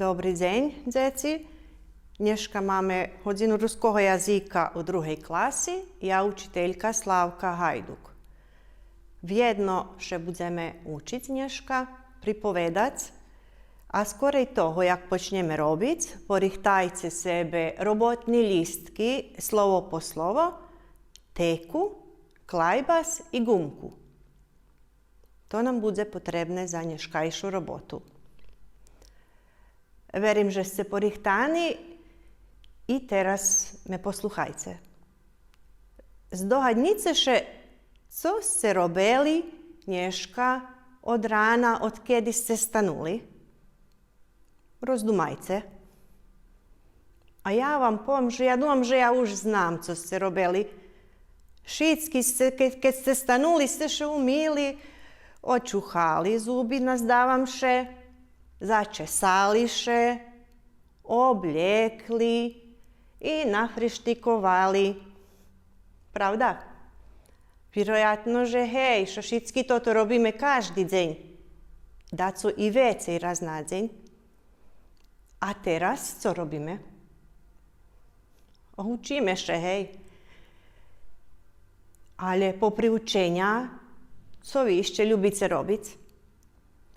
Добрий день, дjeці. Dneška máme hodinu ruského jazyka u druhej klasy. Ja učiteľka Slavka Hajduk. Vjedno še budeme učiť dneška, pripovedať. A skorej toho, jak počneme robiť, porihtajte sebe robotni listky slovo po slovo, teku, klajbas i gumku. To nam bude potrebne za dneškajšu robotu. Verim, že ste porihtani i teraz me posluchajte. Zdohadnice še, co ste robili dneška od rana, od kedy ste stanuli? Rozdumajte. A ja vam poviem, že ja думам, že ja už znam, co ste robili. Šitski ste, keď ste stanuli, ste še umili, očuhali zubi, nazdavam še, začesali še, obliekli i nafrištikovali. Pravda? Vjerojatno, že hej, što šitski toto robíme každý deň. Daco i vecej raz na deň. A teraz, co robíme? Učíme še, hej. Ale popri učenja, co vi ešte ľubíte robiť?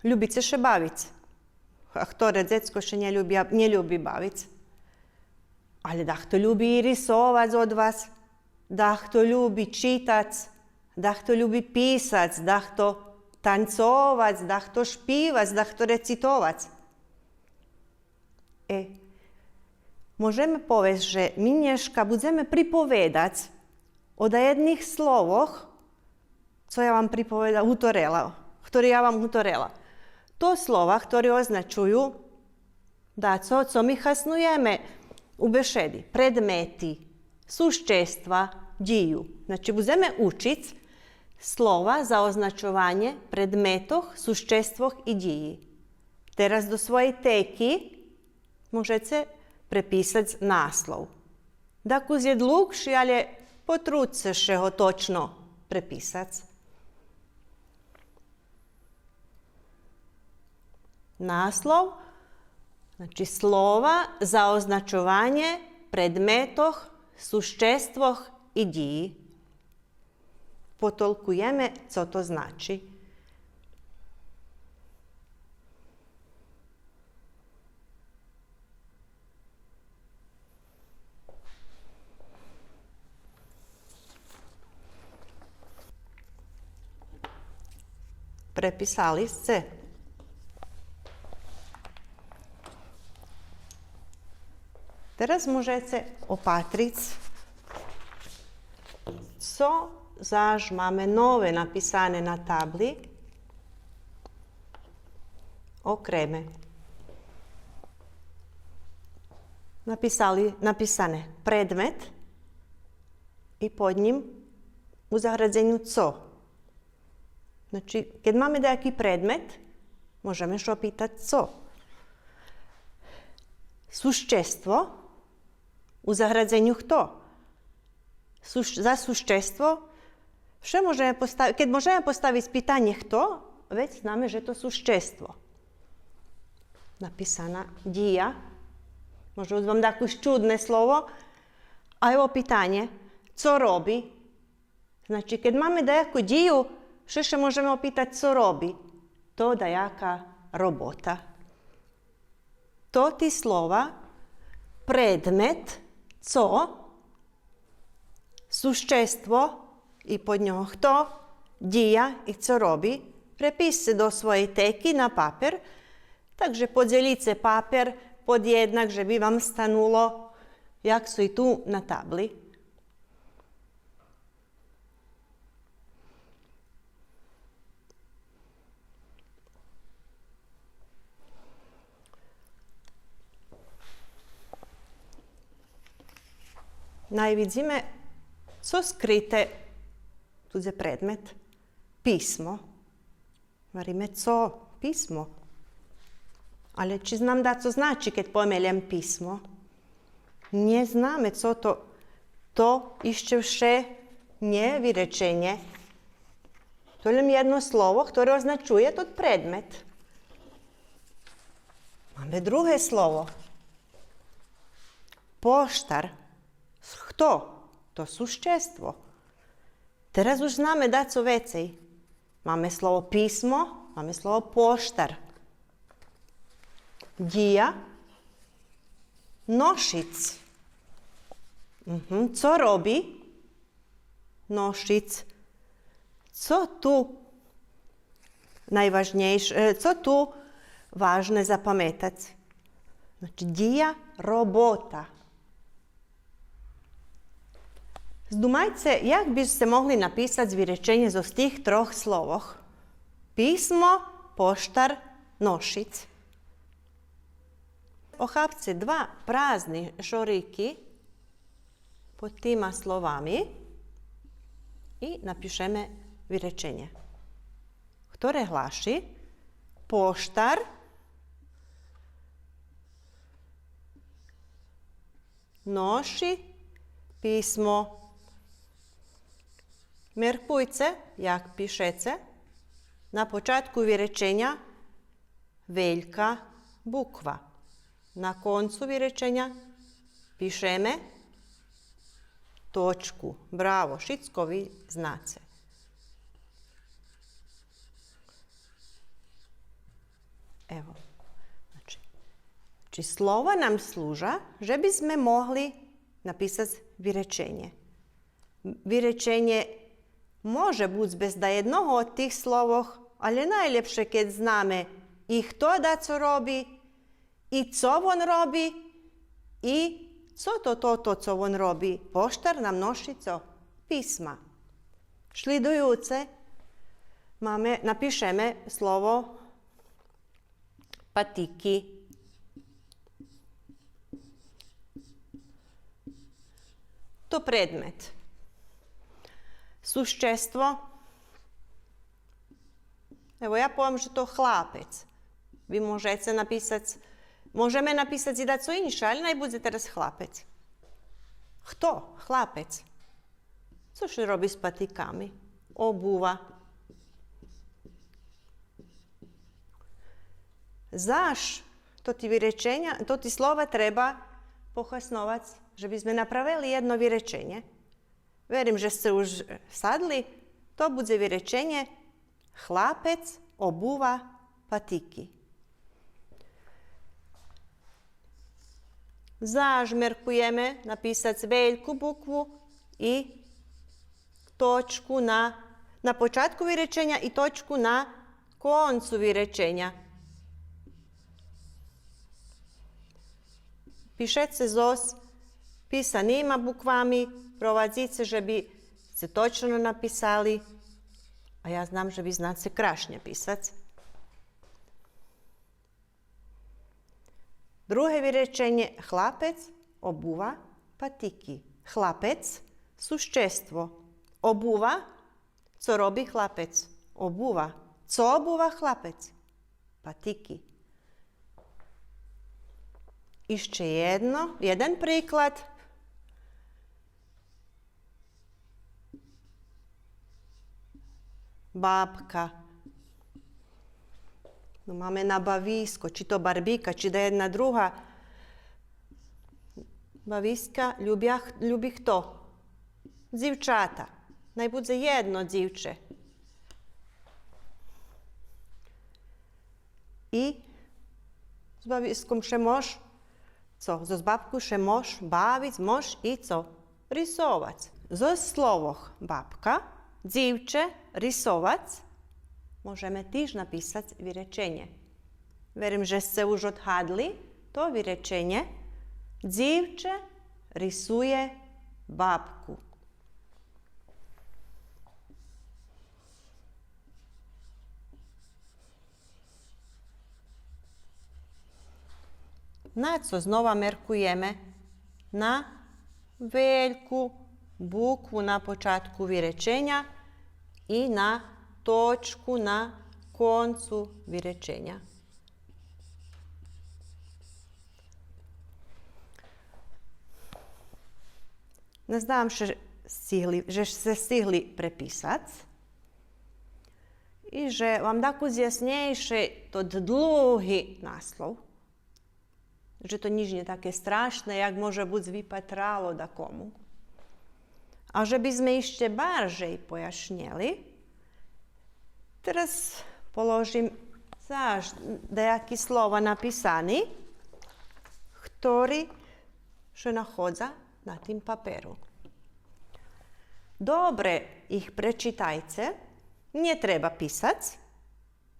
Ľubíte še baviť? A ktoré decko še neľubí baviť? Ale dahto ľubí rysovať od vás, dahto ľubí čítať, dahto ľubí písať, dahto tancovať, dahto špívať, dahto recitovať. Môžeme povedať, že my dneška budeme pripovedať o jedných slovoch, co ja vám ktoré ja vám utorela. To slova, ktoré označujú daco, co my hasnujeme u bešedi. Predmeti, suščestva, diju. Znači, budeme učiť slova za označovanie predmetoch, suščestvoch i diji. Teraz do svojej teky môžete prepísať náslov. Dakle, je dlhší, ale potrudite še ho točno prepísať. Naslov, znači slova za označovanje predmetoh, suščestvoh i diji. Potolkujeme, co to znači. Prepisali ste? Teraz môžete opatriť, co zaž máme nové napísané na tabli, okreme. Napísané predmet i pod ním u zahradzeniu co. Znači, keď máme nejaký predmet, môžeme še opýtať co. Suščestvo u zahradzeniu kto? Za suščestvo keď môžeme postaviť pytanie kto, veď známe, že to suščestvo. Napísaná dija. Možno vám dať čudné slovo. A evo pitanje, co robi? Znači, keď máme dajaku diju, še môžeme opýtať, co robi? To dajaka robota. To ti slova, predmet, co, suščestvo i pod ňoho kto, dija i co robi, prepíšte do svojej teky na papier, takže podelice papier pod jednak, že by vám stanulo, jak sú i tu na tabli. Najvidíme, co skryte tuđe predmet? Pismo. Varime, co? Pismo. Ale či znam da co znači kad pomeljem pismo? Nie znamy, co to. To ište vše nie vyrečenie. To je len jedno slovo, ktoré označuje tot predmet. Máme druhé slovo. Poštar. Kto? To suščestvo. Teraz už známe daco vecej. Máme slovo písmo, máme slovo poštar. Dija. Nošic. Co robi? Nošic. Co tu najvažnejše, co tu važne zapametati? Znači, dija robota. Zdumajte, jak bi se mogli napisati zvіречення z tih troch slovoh? Pismo, poštar, nošic. Ohapce dva prazni šoriki pod tima slovami i napišeme virečenje. Ktoré hlaši? Poštar, noši, pismo. Merkujte, jak pišece. Na počátku virečenja veljka bukva. Na koncu virečenja pišeme točku. Bravo, šickovi znace. Evo. Znači, slova nam služa, že bi sme mogli napisati virečenje. Virečenje može biti bez da jednog od tih slovoh, ali najljepše kad zname i kto da co robi, i co on robi, i co to co on robi. Poštar nam noši co? Pisma. Šlidujuce napišeme slovo patiki. To predmet. Suščestvo. Evo, ja povem, že to chlapec. Vi možete napisati, možeme napisati i da co inše, ali naj bude teraz chlapec. Kto? Chlapec. Co še robi s patikami? Obuva. Zaš to ti virečenja, to ti slova treba pohasnovati, že bi sme napravili jedno virečenje. Verim, že ste už sadli, to bude virečenje chlapec obuva patiki. Zažmerkujeme napisati veliku bukvu i točku na početku virečenja i točku na koncu virečenja. Pišete se zos pisanima bukvami, provadzite, že bi se točno napisali, a ja znam, že vi znate se krašnje pisati. Druge virečenje, chlapec obuva patiki. Chlapec, suščestvo. Obuva, co robi chlapec? Obuva. Co obuva chlapec? Patiki. Išće jedan priklad. Babka. No, máme na bavisko, či to barbika, či da jedna druga. Baviska ljubi kto? Dzivčata. Naj bude jedno dzivče. I z baviskom še moš, co? Z babku še moš bavic, moš i co? Risovac. Z slovoh babka, dzivče, risovac, možeme tiž napisati virečenje. Verim, že ste už odhadli to virečenje. Dzivče risuje babku. Na co znova merkujeme? Na veliku bukvu na početku virečenja i na točku na koncu virečenja. Nazdám, že ste stihli prepisati i že vam tako zjasnejše to dluhi naslov. že to nič nie také strašné, jak môže buď vypatralo da komu. A že by sme ešte bardziej pojašnjeli, teraz položím nejaké slova napisani, ktorí še nahodza na tým paperu. Dobre ich prečítajte, nie treba pisať,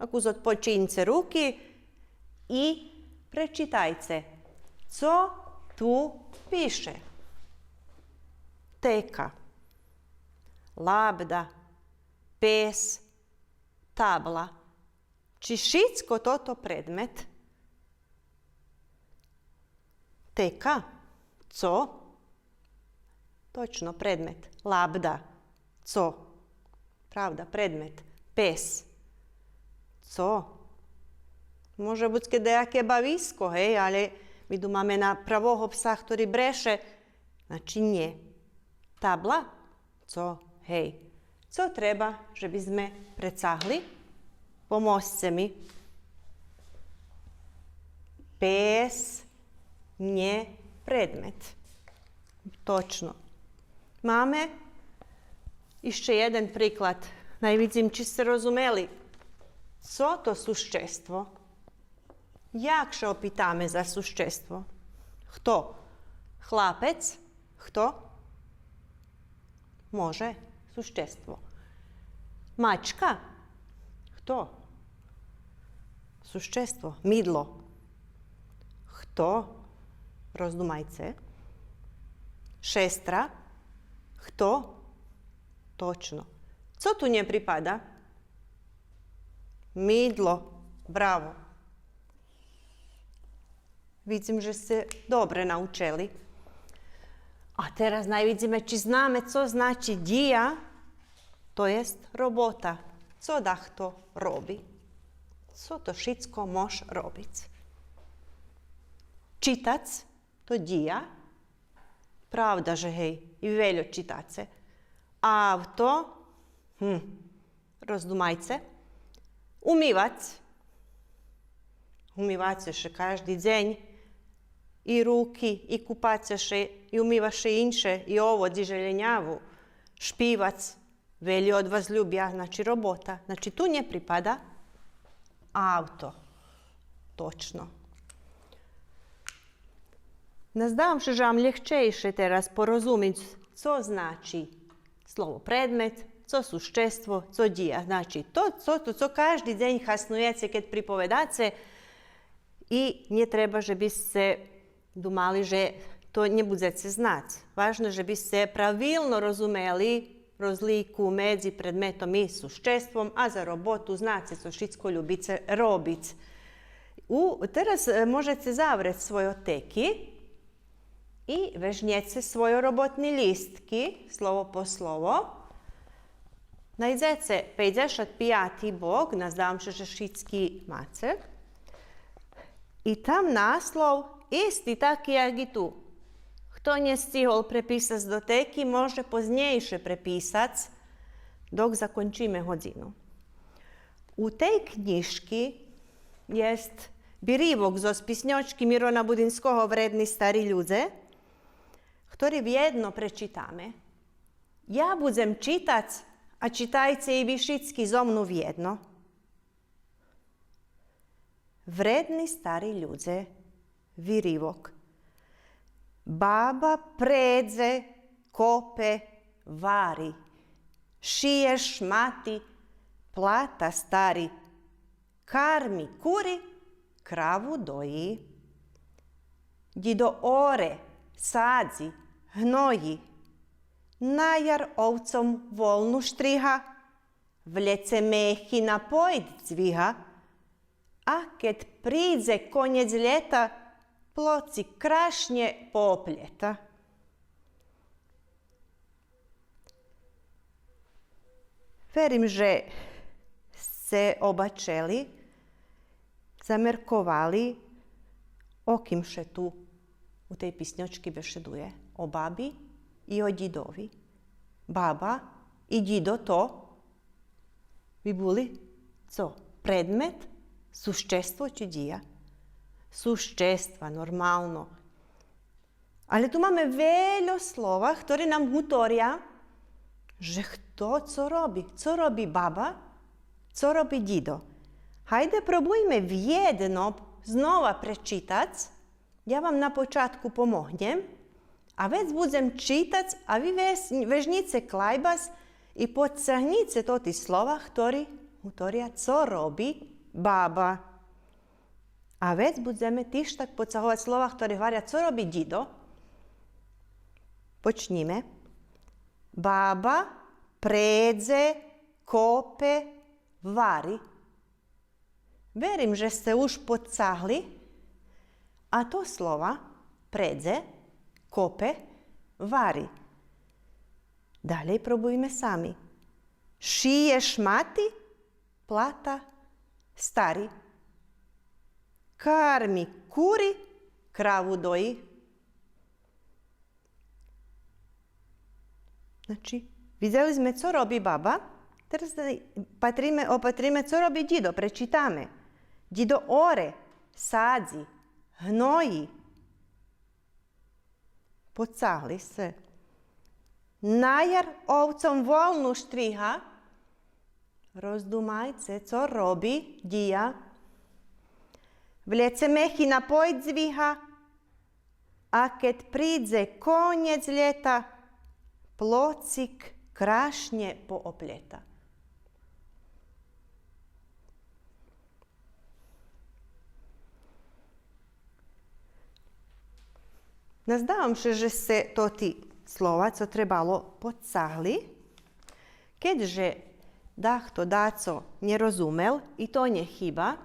ako odpočinite ruky i prečítajte, co tu piše. Teka, labda, pes, tabla. Či všetko toto predmet? Teka, co? Točno, predmet. Labda, co? Pravda, predmet. Pes, co? Može byť kedejaké bavisko, hej, ale my tu máme na pravého psa, ktorý breše. Znači nie. Tabla, co? Hej. Co treba, že by sme predsahli? Pomôžte mi. Pes, nie predmet. Točno. Máme ešte jeden príklad. Najvidzim, či ste rozumeli. Co to suščestvo? Jak še opýtame za suščestvo? Kto? Chlapec? Kto? Može. Suščestvo. Mačka? Kto? Suščestvo. Mydlo. Kto? Rozdumajte. Šestra. Kto? Točno. Co tu nie pripada? Mydlo. Bravo. Vidim, že ste dobre naučili. A teraz najvidíme, či známe, co znači dija, to jest robota. Co da kto robi? Co to všetko mož robiť? Čitac, to dija. Pravda, že hej, i veľo čitace. Auto, rozdumajce. Umývac. Umývace še každý deň. I ruky, i kupace še, i umývaše inše, i ovo, diželjenjavu. Špivac, veľi od vas ljubja, znači robota. Znači tu nje pripada auto. Točno. Nazdam se, že vam ljehčejše teraz porozumiť, co znači slovo predmet, co suščestvo, co dija. Znači to, co každý deň hasnujete, keď pripovedace i nie treba, že by ste dumali, že to nebudete znať. Važno, že by ste pravilno rozumeli rozliku medzi predmetom i suščestvom, a za robotu znate co všetko ľubite robiť. Teraz možete zavrieť svoje teki i vežnjete svoje robotni listki, slovo po slovo. Najdete 55. bok, nazdám se, že všetky máte. I tam naslov isti taki, jak i tu. Kto nestihol prepísať do teki, može poznejšie prepísať, dok zakončíme hodinu. U tej knižky jest birivok zo spisnjočky Mirona Budinskoho Vredni stari ľudze, ktorý vjedno prečítame. Ja budem čítať a čitajte i vi všetky zo mnou vjedno. Vredni stari ľudze, virivok. Baba predze, kope, vari. Šije šmati, plata stari. Karmi kuri, kravu doji. Dido ore, sadzi, hnoji. Najar ovcom volnu štriha. Vlece mehi na pojd cviha. A keď prídze konec ljeta, ploci krašnje popljeta. Verim, že ste obačeli, zamerkovali, o kim še tu u tej pisnjočki bešeduje. O babi i o didovi. Baba i dido to bi buli co? Predmet, suščestvo či dija. Suščestva, normálno. Ale tu máme veľa slova, ktoré nám hovoria, že kto co robí. Co robí baba, co robí dido. Hajde, probujme v jedno znova prečítať. Ja vám na počátku pomohnem. A vec budem čítať a vy vežnice klajbas i podsahnite to tí slova, ktoré hovoria, co robí baba. A vec budeme tiež tak podsahovať slova, ktoré hovoria, co robí dido. Počníme. Baba predze, kope, vari. Verím, že ste už podsahli. A to slova predze, kope, vari. Dalej probujme sami. Šije šmati, plata, stari. Karmi kuri, kravu doji. Znači, videli sme, co robí baba. Teraz opatríme, co robí dido. Prečítame. Dido ore, sadzi, hnoji. Podsahli se. Najar ovcom volnu štriha. Rozdumajce, co robi dija. Vlece mehi na pojď zviha. A keď prídze koniec ljeta, plocik krašnje poopleta. Nazdávam się, že ste to tí slova, co trebalo, podsahli, keďže dáchto dáco nerozumel, i to nechyba,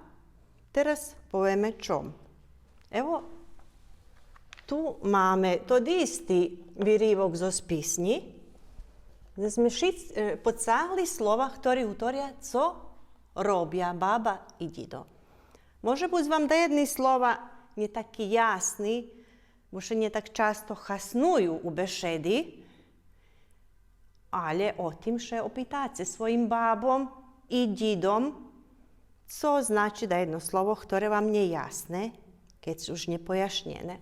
teraz povieme čom. Evo, tu máme to istý vyrivok zo spisni, kde sme podsahli slova, ktoré hovoria, co robia baba i dido. Može buď vám da jedni slova nie taki jasni, bo še nie tak často hasnuju u bešedi, ale o tim še opitace svojim babom i didom, co znači da jedno slovo, ktoré vám nie jasne, keď su už nepojašnjene.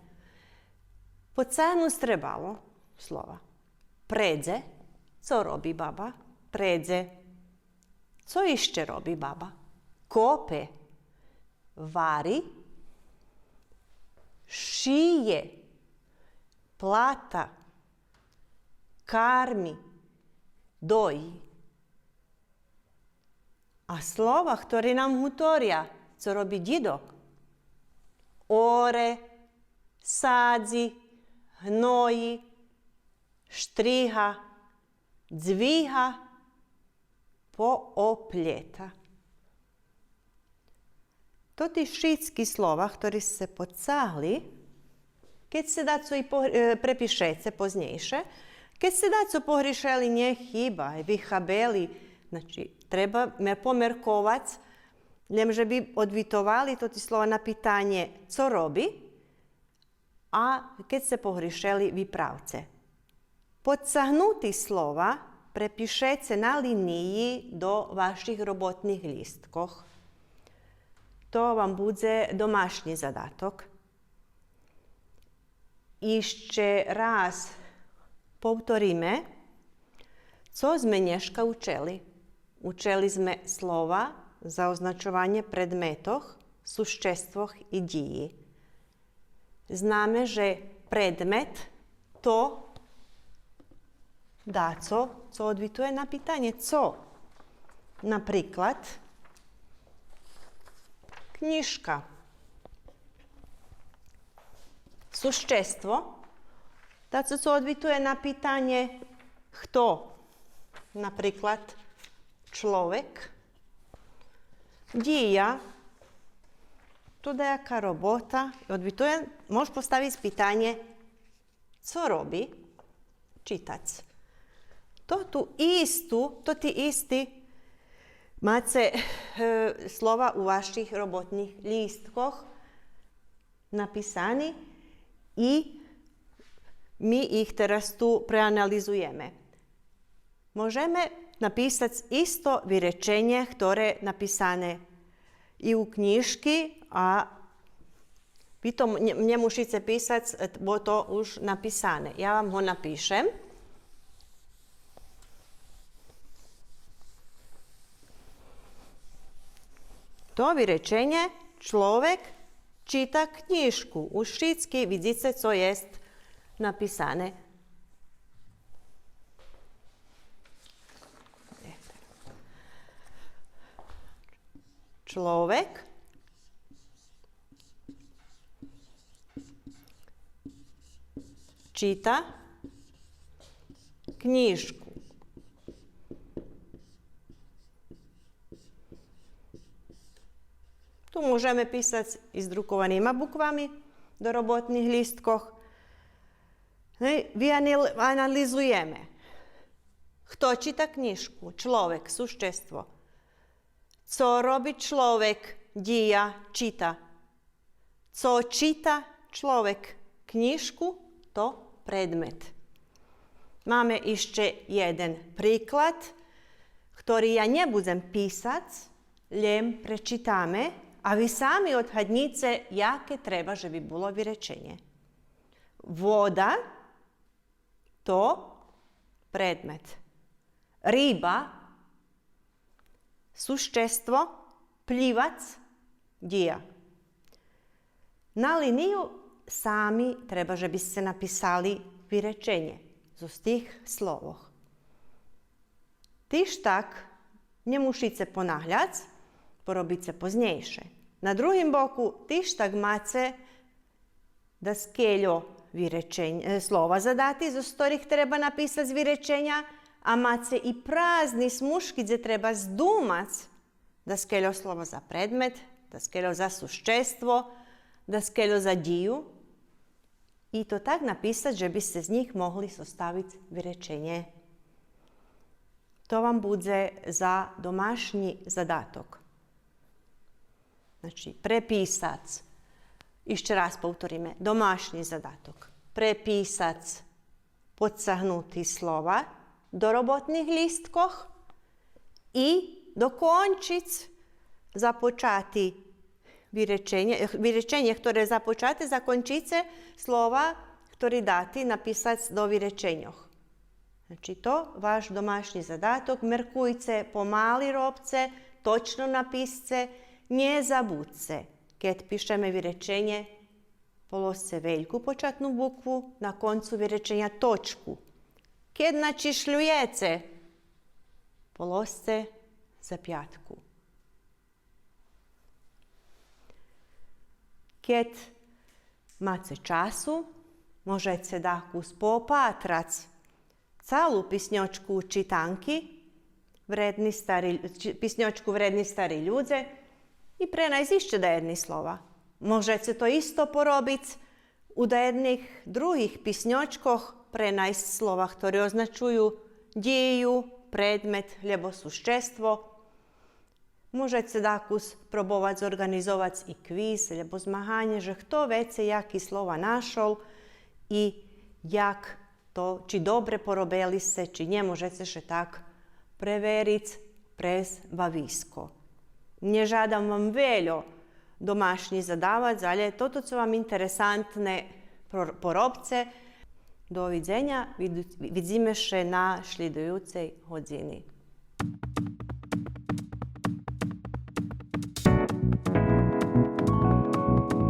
Podsahnu trebalo slova. Predze, co robi baba? Predze. Co išće robi baba? Kope, vari, šije, plata, karmi, doji. A slova, ktoré nám hovoria, co robi dido? Ore, sadzi, hnoji, štriha, dviha, poopleta. To tí všetky slova, ktorí se podsahli, keď se daco i prepišece poznejše, keď se daco pohrišeli nechyba, vychabeli, znači treba me pomerkovať, nemže by odvitovali to tí slova na pitanje co robi, a keď se pohrišeli vypravce. Podsahnuti slova prepišece na liniji do vašich robotnih listkoch. To vam bude domašnji zadatok. Išće raz povtorime, co sme dneška učeli. Učeli sme slova za označovanje predmetoh, suščestvoh i diji. Zname, že predmet to daco, co odvituje na pitanje co. Napriklad, knjiška. Suščestvo, daco, co odvituje na pitanje kto. Napriklad, človek. Dija, to dejaka robota, odvituje, možeš postaviti pitanje co robi čitac. To ti isti máte slova u vašich robotnih lístkoch napisani i mi ih teraz tu preanalizujeme. Možeme napisati isto vyrečenje, ktoré napisane i u knjiški, a Vi to nie musicie pisati, bo to už napisane. Ja vam ho napišem. To vyrečenie človek čita knižku. U šitsky vidíte, co jest napisane. Človek čita knjižku. Tu možeme pisati izdrukovanima bukvami do robotnih listkoh. Vi analizujeme. Kto čita knjižku? Človek, suščestvo. Co robi človek, dija, čita. Co čita človek knjižku, to predmet. Máme ešte jeden príklad, ktorý ja nebudem písať, len prečítame, a vy sami odhadnite, jaké treba, že by bolo vyrečenie. Voda, to predmet. Ryba, suščestvo, plivac, dija. Na liniju sami treba, že by ste napisali vyrečenie zo tých slovoch. Tyž tak nemusíte ponahľať, porobiť sa poznejšie. Na druhým boku tyž tak máte da skeľo slova zadati, zo ktorých treba napísať vyrečenia, a máte i prázdny smušky, kde treba zdúmať da skeľo slovo za predmet, da skeľo za suščestvo, da skeľo za diju. I to tak napísať, že by ste z nich mohli sostaviť vyrečenie. To vam bude za domašní zadatok. Znači, prepísať. Ešte raz povtoríme. Domašní zadatok. Prepísať podsahnutí slova do robotných lístkoch i dokončiť započatý vyrečenie, ktoré započate, zakončíte slova, ktoré dáte napísať do vyrečenioch. Znači to, váš domašný zadatok, merkujte, pomali robce, točno napisce, nezabudce. Keď pišeme vyrečenie, položte veľkú počatnú bukvu, na koncu vyrečenia točku. Keď načišľujete, položte zapiatku. Keď máte času, môžete dakus popátrať celú pisňočku čitanky, pisňočku Vredni stari ľudze, i prenajsť ešte do jedných slova. Môžete to isto porobiť u jedných druhých pisňočkoch, prenajsť slova, ktoré označujú dieju, predmet, lebo suščestvo. Môžete dakus probovať zorganizovať i kvíz, lebo zmahanie, že kto vece, jaký slova našol i jak to, či dobre porobili se, či nemôžete še tak preveriť prez bavisko. Nie žádam vám veľo domašní zadavac, ale toto sú vám interesantné porobce. Doviđenja, vidíme še na šlidujúcej hodini.